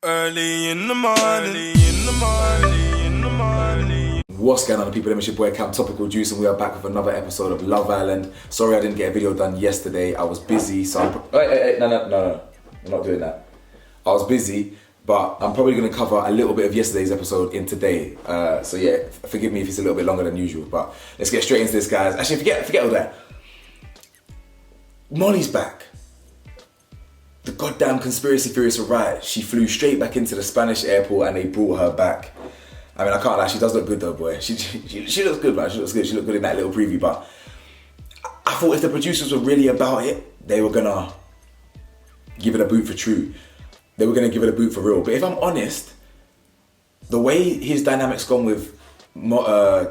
Early in the morning. What's going on, people? It's your boy Cam Topical Juice, and we are back with another episode of Love Island. Sorry I didn't get a video done yesterday. I was busy, so no. I'm not doing that. I was busy, but I'm probably going to cover a little bit of yesterday's episode in today. So yeah, forgive me if it's a little bit longer than usual, but let's get straight into this, guys. Actually, forget all that. Molly's back. The goddamn conspiracy theorists were right. She flew straight back into the Spanish airport and they brought her back. I mean, I can't lie, she does look good though, boy. She looks good, man. She looks good. She looked good in that little preview, but I thought if the producers were really about it, they were gonna give it a boot for true. They were gonna give it a boot for real. But if I'm honest, the way his dynamic's gone with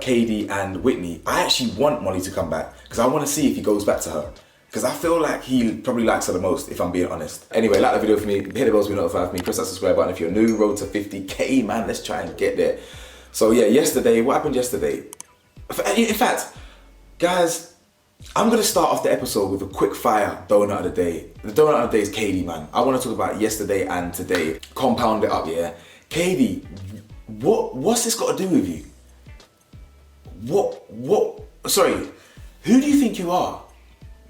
Katie and Whitney, I actually want Molly to come back because I want to see if he goes back to her. Because I feel like he probably likes her the most, if I'm being honest. Anyway, like the video for me, hit the bell to be notified for me, press that subscribe button if you're new, road to 50k, man, let's try and get there. So yeah, yesterday, what happened yesterday? In fact, guys, I'm gonna start off the episode with a quick fire donut of the day. The donut of the day is Katie, man. I wanna talk about yesterday and today. Compound it up, yeah? Katie, what's this got to do with you? Sorry, who do you think you are?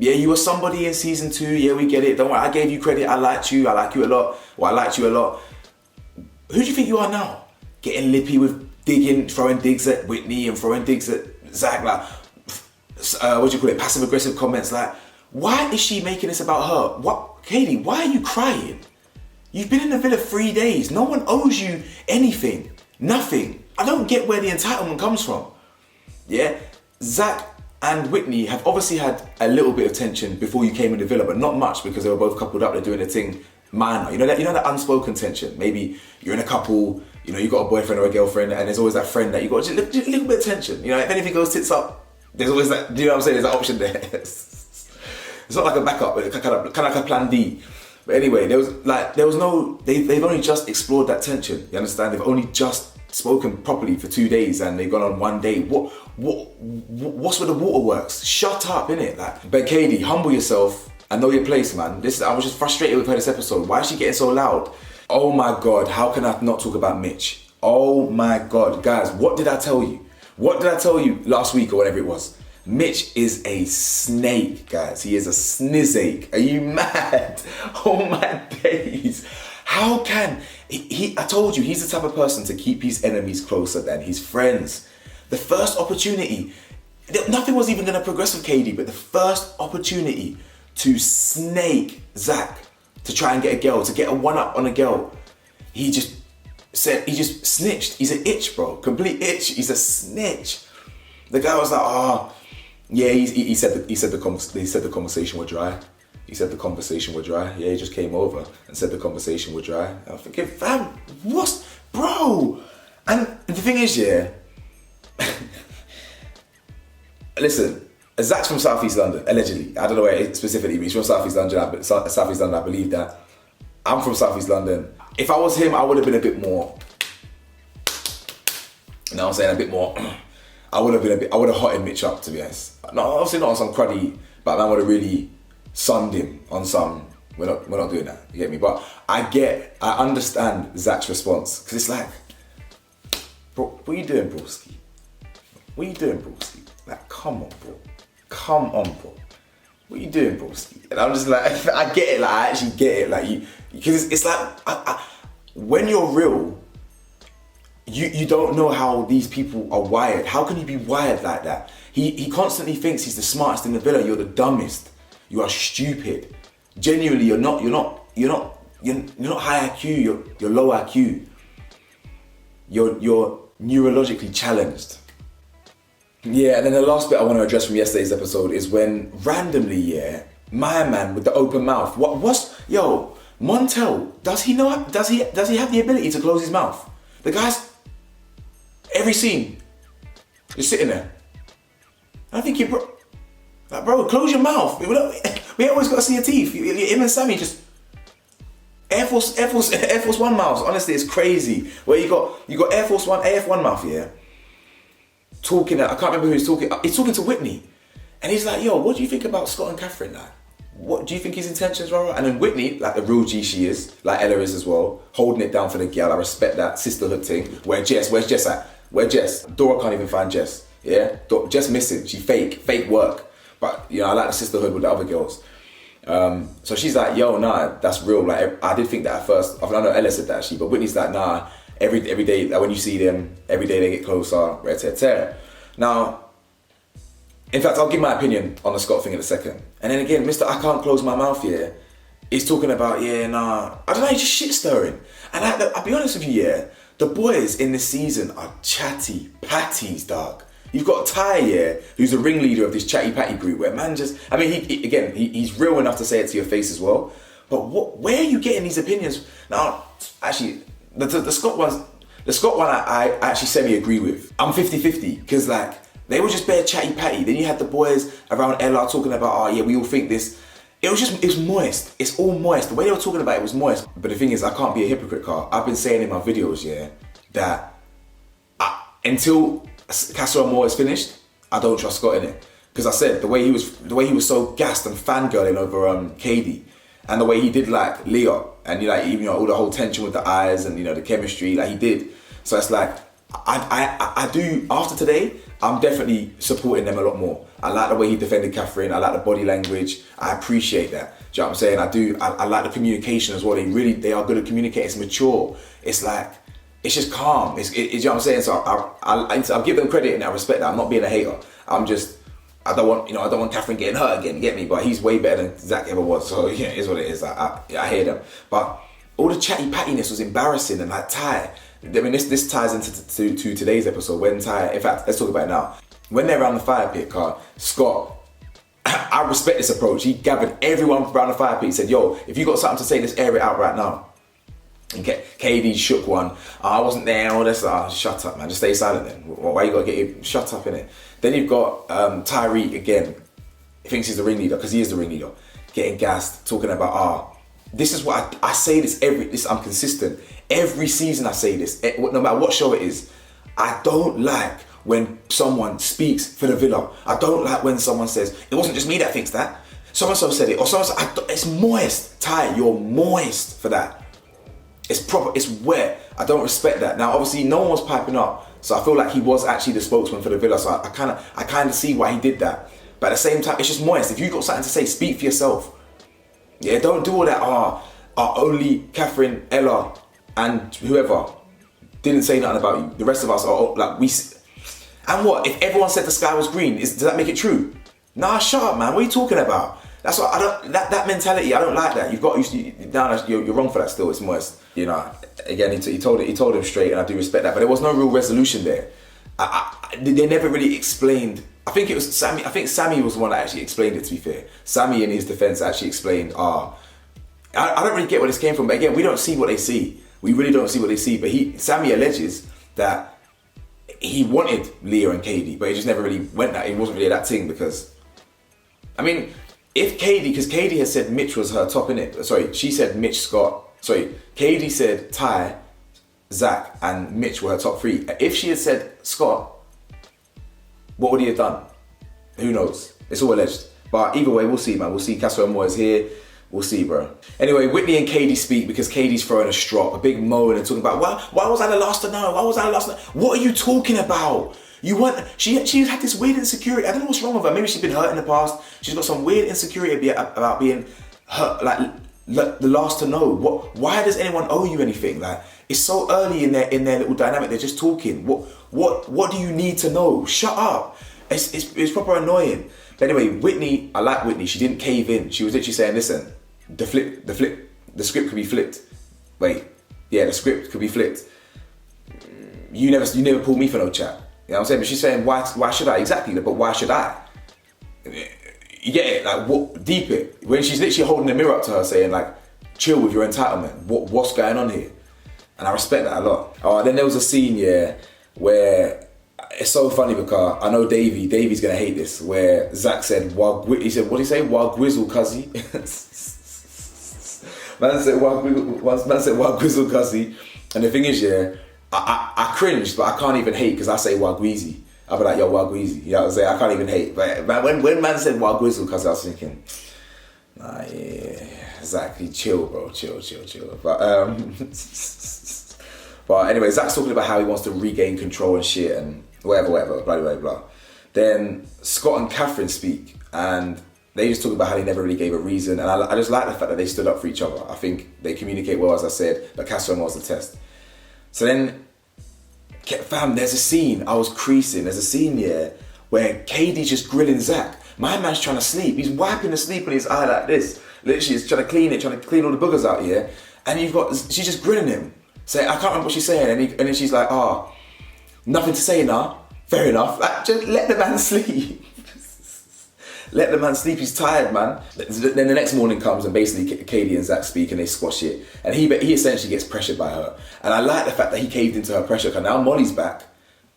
Yeah, you were somebody in season 2, yeah, we get it. Don't worry, I gave you credit, I liked you a lot. Well, I liked you a lot. Who do you think you are now? Getting lippy with throwing digs at Whitney and throwing digs at Zach, like, passive aggressive comments, like, why is she making this about her? What, Katie, why are you crying? You've been in the villa 3 days. No one owes you anything, nothing. I don't get where the entitlement comes from. Yeah, Zach and Whitney have obviously had a little bit of tension before you came in the villa, but not much because they were both coupled up. They're doing a thing minor. You know that unspoken tension. Maybe you're in a couple. You know you got a boyfriend or a girlfriend, and there's always that friend that you got just a little bit of tension. You know, if anything goes tits up, there's always that. Do you know what I'm saying? There's that option there. It's not like a backup, but kind of like a plan D. But anyway, there was no. They've only just explored that tension. You understand? They've only just spoken properly for 2 days and they've gone on 1 day. What's with the waterworks? Shut up, innit? Like, but Katie, humble yourself and know your place, man. I was just frustrated with her this episode. Why is she getting so loud? Oh my God, how can I not talk about Mitch? Oh my God, guys, what did I tell you? What did I tell you last week or whatever it was? Mitch is a snake, guys. He is a snizzake. Are you mad? Oh my days. How can I told you, he's the type of person to keep his enemies closer than his friends. The first opportunity, nothing was even going to progress with Katie, but the first opportunity to snake Zach, to try and get a girl, to get a one-up on a girl, he just snitched. He's an itch, bro. Complete itch. He's a snitch. The guy was like, yeah, he said the conversation was dry. He said the conversation was dry. Yeah, he just came over and said the conversation was dry. I'm thinking, fam, what? Bro! And the thing is, yeah, listen, Zach's from South East London, allegedly. I don't know where specifically, but he's from South East London. I believe that. I'm from South East London. If I was him, I would have been a bit more, you know what I'm saying, a bit more, I would have hotted Mitch up, to be honest. No, obviously not on some cruddy, but man would have really sunned him on some, we're not doing that, you get me? But I understand Zach's response, because it's like, bro, what are you doing, broski? What are you doing, broski? Like, come on, bro. Come on, bro. What are you doing, broski? And I'm just like, I get it, like, I actually get it, like, because it's like, when you're real, you don't know how these people are wired. How can you be wired like that? He constantly thinks he's the smartest in the villa. You're the dumbest. You are stupid. Genuinely, you're not high IQ. You're low IQ. You're neurologically challenged. Yeah, and then the last bit I want to address from yesterday's episode is when randomly, yeah, my man with the open mouth. Yo, Montel? Does he have the ability to close his mouth? The guy's every scene, you're sitting there. I think bro, close your mouth. We always got to see your teeth. Him and Sammy just Air Force One mouths. Honestly, it's crazy. Where you got Air Force One, AF1 mouth, yeah. Talking, I can't remember who he's talking. He's talking to Whitney, and he's like, "Yo, what do you think about Scott and Catherine? Like, what do you think his intentions were? And then Whitney, like the real G she is, like Ella is as well, holding it down for the girl. I respect that sisterhood thing. Where's Jess at? Where Jess? Dora can't even find Jess. Yeah, Jess missing. She fake work. But you know, I like the sisterhood with the other girls. So she's like, yo, nah, that's real. Like I did think that at first. I know Ella said that actually, but Whitney's like, nah. Every day, like when you see them, every day they get closer. etc. Now, in fact, I'll give my opinion on the Scott thing in a second. And then again, Mr. I Can't Close My Mouth here is talking about, yeah, nah, I don't know, he's just shit stirring. And I'll be honest with you, yeah, the boys in this season are chatty patties, dog. You've got Ty, yeah, who's the ringleader of this chatty patty group where man just, I mean, he's real enough to say it to your face as well. But where are you getting these opinions? Now, actually, the Scott one I actually semi-agree with. I'm 50-50, because like, they were just bare chatty patty. Then you had the boys around Ella talking about, oh yeah, we all think this. It was moist. It's all moist. The way they were talking about it was moist. But the thing is, I can't be a hypocrite, Carl. I've been saying in my videos, yeah, that until CASA AMOR is finished, I don't trust Scott in it. Because I said, the way he was so gassed and fangirling over KD, and the way he did like Leah, and you know, all the whole tension with the eyes and, you know, the chemistry, like he did. So it's like, I do, after today, I'm definitely supporting them a lot more. I like the way he defended Catherine. I like the body language. I appreciate that. Do you know what I'm saying? I like the communication as well. They are good at communicating. It's mature. It's like, it's just calm. You know what I'm saying? So I'll give them credit and I respect that. I'm not being a hater. I don't want Catherine getting hurt again, you get me? But he's way better than Zach ever was. So yeah, it is what it is. I hear them. But all the chatty pattiness was embarrassing, and like Ty, I mean, this ties into to today's episode when Ty, in fact, let's talk about it now. When they're around the fire pit, Carl, Scott, I respect this approach. He gathered everyone around the fire pit. He said, yo, if you got something to say, let's air it out right now. And KD shook one. I wasn't there, all this. Shut up, man. Just stay silent then. Why you gotta get you shut up in it? Then you've got Tyreek again. He thinks he's the ringleader, because he is the ringleader. Getting gassed, talking about, this is what I say this, I'm consistent. Every season I say this, no matter what show it is. I don't like when someone speaks for the villa. I don't like when someone says, it wasn't just me that thinks that. So-and-so said it, or so-and-so, it's moist. Ty, you're moist for that. It's proper, it's wet. I don't respect that. Now, obviously, no one was piping up, so I feel like he was actually the spokesman for the villa, so I kind of see why he did that. But at the same time, it's just moist. If you got something to say, speak for yourself. Yeah, don't do all that, only Catherine, Ella, and whoever didn't say nothing about you. The rest of us are like, and what? If everyone said the sky was green, does that make it true? Nah, shut up, man. What are you talking about? That's what I don't. That mentality, I don't like that. You're wrong for that. Still, it's moist. You know. Again, he told him straight, and I do respect that. But there was no real resolution there. They never really explained. I think it was Sammy. I think Sammy was the one that actually explained it. To be fair, Sammy in his defense actually explained. I don't really get where this came from. But again, we don't see what they see. We really don't see what they see. But Sammy alleges that he wanted Leah and KD, but he just never really went that. It wasn't really that thing because, I mean, if KD, because KD has said Mitch was her top, innit? Sorry, she said Mitch, Scott. Sorry, KD said Ty, Zach, and Mitch were her top three. If she had said Scott, what would he have done? Who knows? It's all alleged. But either way, we'll see, man. We'll see. CASA AMOR is here. We'll see, bro. Anyway, Whitney and KD speak because KD's throwing a strop, a big moan, and talking about, why was I the last to know? Why was I the last to know? What are you talking about? You weren't. She had this weird insecurity. I don't know what's wrong with her. Maybe she's been hurt in the past. She's got some weird insecurity about being hurt, like the last to know. Why does anyone owe you anything? Like, it's so early in their little dynamic. They're just talking. What do you need to know? Shut up. It's proper annoying. But anyway, Whitney, I like Whitney. She didn't cave in. She was literally saying, listen, the script could be flipped. Wait, yeah, the script could be flipped. You never pulled me for no chat. You know what I'm saying? But she's saying, why should I? Exactly, but why should I? You get it? Like, what? Deep it. When she's literally holding the mirror up to her saying, like, chill with your entitlement. What's going on here? And I respect that a lot. Then there was a scene, yeah, where it's so funny because I know Davy's gonna hate this, where Zach said, what did he say? Wild Grizzle Cuzzy. Man said, Wild Grizzle Cuzzy. And the thing is, yeah, I cringed, but I can't even hate because I say Wagweezy. I'll be like, yo, Wagweezy. You know what I'm saying? I can't even hate. But when man said Wagwizzle, because I was thinking, Nah, yeah, exactly. Chill, bro. Chill. But but anyway, Zach's talking about how he wants to regain control and shit and whatever, blah. Then Scott and Catherine speak, and they just talk about how they never really gave a reason, and I just like the fact that they stood up for each other. I think they communicate well, as I said, but CASA was the test. So then, fam, there's a scene, I was creasing, there's a scene here where KD's just grilling Zach. My man's trying to sleep, he's wiping the sleep on his eye like this. Literally, he's trying to clean all the boogers out here, and she's just grilling him. Saying, I can't remember what she's saying, and then she's like, nothing to say now, fair enough. Like, just let the man sleep. Let the man sleep, he's tired, man. Then the next morning comes and basically Katie and Zach speak and they squash it. And he essentially gets pressured by her. And I like the fact that he caved into her pressure, because now Molly's back.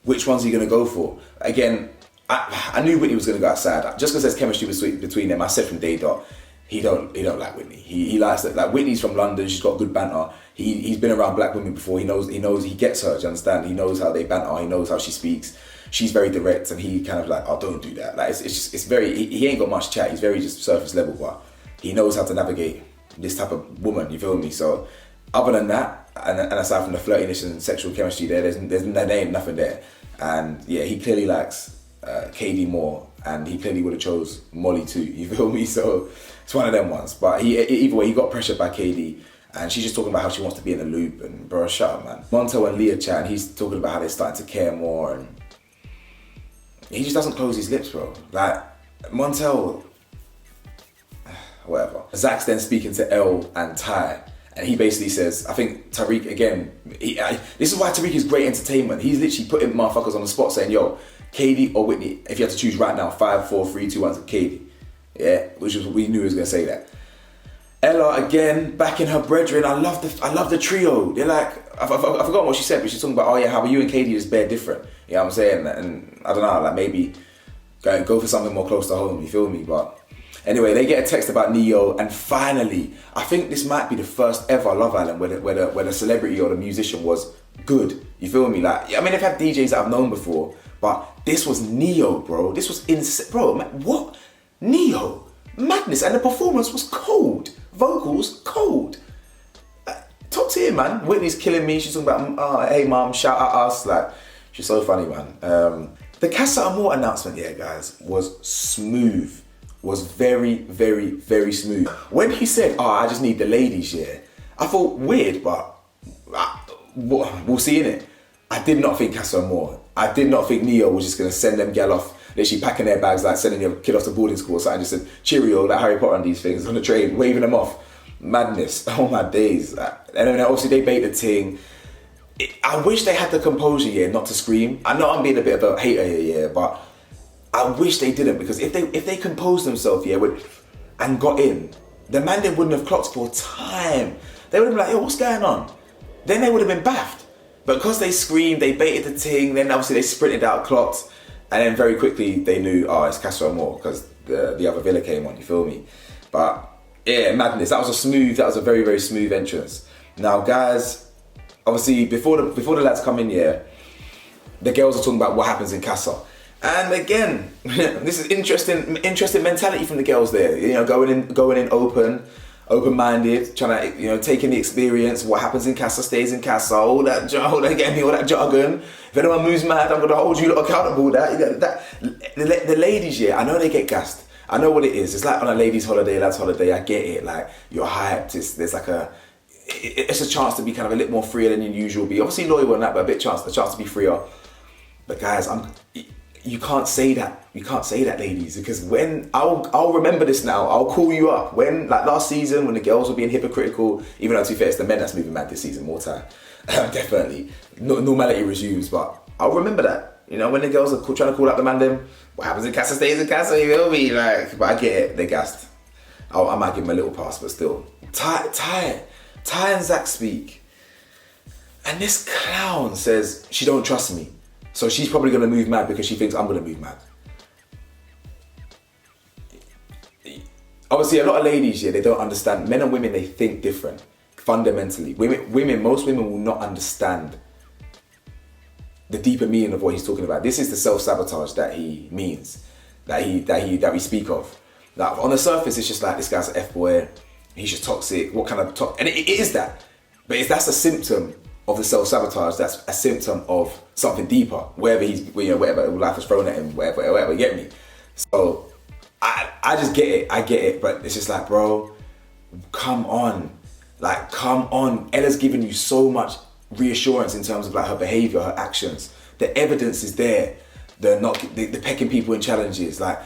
Which one's he gonna go for? Again, I knew Whitney was gonna go outside. Just because there's chemistry between them, I said from day dot, he don't like Whitney. He likes that. Like, Whitney's from London, she's got good banter. He's been around black women before, he gets her, do you understand? He knows how they banter, he knows how she speaks. She's very direct, and he kind of like, oh, don't do that. Like, it's very, he ain't got much chat, he's very just surface level, but he knows how to navigate this type of woman, you feel me? So, other than that, and aside from the flirtiness and sexual chemistry there ain't nothing there. And yeah, he clearly likes KD more, and he clearly would have chose Molly too, you feel me? So, it's one of them ones. But either way, he got pressured by KD, and she's just talking about how she wants to be in the loop, and bro, shut up, man. Montel and Leah chat, and he's talking about how they're starting to care more, and he just doesn't close his lips, bro. Like, Montel, whatever. Zach's then speaking to Elle and Ty, and he basically says, I think Tariq, again, this is why Tariq is great entertainment. He's literally putting motherfuckers on the spot saying, yo, KD or Whitney, if you had to choose right now, 5, 4, 3, 2, 1, KD. Yeah, which was, we knew he was gonna say that. Ella, again, backing her brethren. I love the trio. They're like, I forgot what she said, but she's talking about, oh yeah, how are you and KD just bare different. You know what I'm saying? And I don't know, like maybe go for something more close to home, you feel me? But anyway, they get a text about Neo, and finally, I think this might be the first ever Love Island where the celebrity or the musician was good, you feel me? Like, I mean, they've had DJs that I've known before, but this was Neo, bro. This was insane, bro, what? Neo, madness, and the performance was cold. Vocals, cold. Top tier, man. Whitney's killing me. She's talking about, hey mom, shout at us. Like, she's so funny, man. The CASA AMOR announcement, yeah, guys, was smooth. Was very, very, very smooth. When he said, I just need the ladies, yeah, I thought, weird, but we'll see in it. I did not think CASA AMOR. I did not think Neo was just gonna send them gal off, literally packing their bags, like sending your kid off to boarding school or something, just said cheerio, like Harry Potter and these things on the train, waving them off. Madness, oh my days. And then obviously they bait the ting. I wish they had the composure, yeah, not to scream. I know I'm being a bit of a hater here, yeah, but I wish they didn't, because if they composed themselves, yeah, and got in, the man they wouldn't have clocked for time. They would have been like, yo, what's going on? Then they would have been baffed. But because they screamed, they baited the ting, then obviously they sprinted out, clocked, and then very quickly they knew, it's CASA AMOR, because the other villa came on, you feel me? But yeah, madness. That was a very, very smooth entrance. Now, guys, obviously before the lads come in here, the girls are talking about what happens in CASA. And again, this is interesting mentality from the girls there. You know, going in open-minded, trying to, you know, taking the experience. What happens in CASA stays in CASA. All that jargon. If anyone moves mad, I'm gonna hold you accountable. The ladies, yeah, I know they get gassed. I know what it is. It's like on a ladies' holiday, lads' holiday. I get it. Like, you're hyped. It's a chance to be kind of a little more freer than you usually be. Obviously loyal and that, but a chance to be freer. But guys, you can't say that. You can't say that, ladies, because when I'll remember this now. I'll call you up when, like last season, when the girls were being hypocritical. Even though, to be fair, it's the men that's moving mad this season more time. Definitely, normality resumes. But I'll remember that. You know, when the girls are trying to call out the man, them, what happens in CASA stays in CASA. You feel me? Like, but I get it. They're gassed. I might give them a little pass, but still. Ty and Zach speak, and this clown says she don't trust me. So she's probably gonna move mad because she thinks I'm gonna move mad. Obviously, a lot of ladies, yeah, they don't understand. Men and women, they think different, fundamentally. Most women will not understand the deeper meaning of what he's talking about. This is the self-sabotage that he means, that we speak of. Like on the surface, it's just like this guy's an F-boy, he's just toxic. What kind of and it is that, but if that's a symptom of the self-sabotage, that's a symptom of something deeper. Whatever life has thrown at him, whatever. You get me? So I just get it. I get it, but it's just like, bro, come on, like come on. Ella's giving you so much reassurance in terms of like her behavior, her actions. The evidence is there. The pecking people in challenges. Like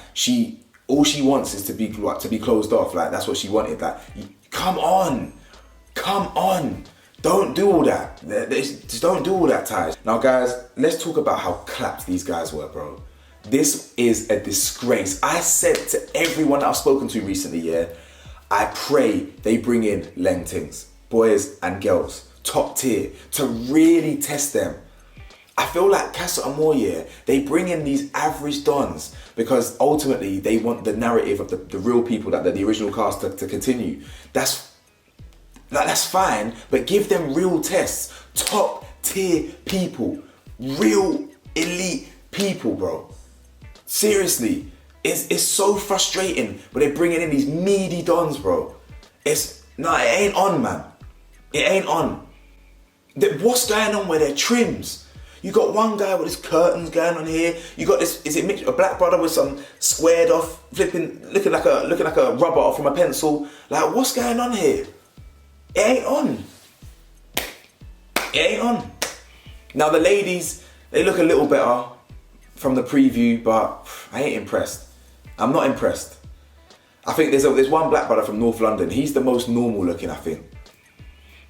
all she wants is to be closed off. Like that's what she wanted. Like come on. Don't do all that. Just don't do all that, Taj. Now, guys, let's talk about how clapped these guys were, bro. This is a disgrace. I said to everyone that I've spoken to recently, yeah, I pray they bring in Lengtings, boys and girls, top tier, to really test them. I feel like CASA and AMOR, yeah, they bring in these average dons because ultimately they want the narrative of the real people, that the original cast to continue. That's fine, but give them real tests. Top tier people. Real elite people, bro. Seriously. It's so frustrating when they're bringing in these meaty dons, bro. It ain't on, man. It ain't on. What's going on with their trims? You got one guy with his curtains going on here. You got this, a black brother with some squared off, looking like a rubber off from a pencil. Like, what's going on here? It ain't on. It ain't on. Now the ladies, they look a little better from the preview, but I ain't impressed. I'm not impressed. I think there's one black brother from North London. He's the most normal looking, I think.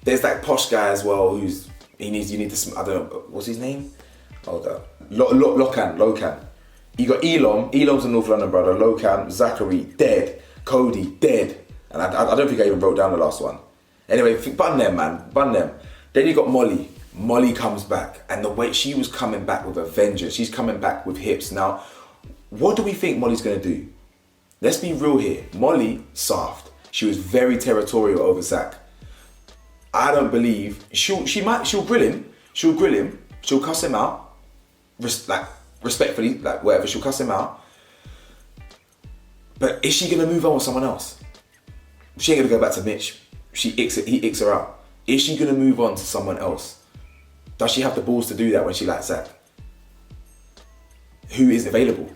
There's that posh guy as well you need to, I don't know, what's his name? Hold up. Locan. You got Elom's a North London brother, Locan, Zachary, dead, Cody, dead. And I don't think I even wrote down the last one. Anyway, bun them, man, bun them. Then you got Molly. Molly comes back, and the way she was coming back with a vengeance. She's coming back with hips. Now, what do we think Molly's gonna do? Let's be real here. Molly, soft. She was very territorial over Zach. I don't believe she'll grill him. She'll cuss him out, respectfully, like whatever. She'll cuss him out. But is she gonna move on with someone else? She ain't gonna go back to Mitch. He icks her out. Is she gonna move on to someone else? Does she have the balls to do that when she likes Zach? Who is available?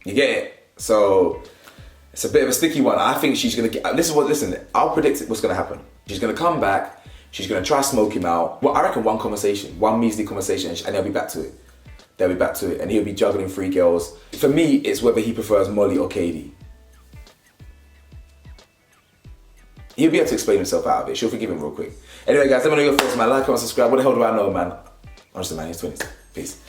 You get it? So it's a bit of a sticky one. I think she's gonna get. Listen. I'll predict what's gonna happen. She's gonna come back. She's gonna try smoke him out. Well, I reckon one measly conversation, and they'll be back to it. And he'll be juggling 3 girls. For me, it's whether he prefers Molly or Katie. He'll be able to explain himself out of it. She'll forgive him real quick. Anyway, guys, let me know your thoughts, man. Like, comment, subscribe. What the hell do I know, man? Honestly, man, he's 20s. Peace.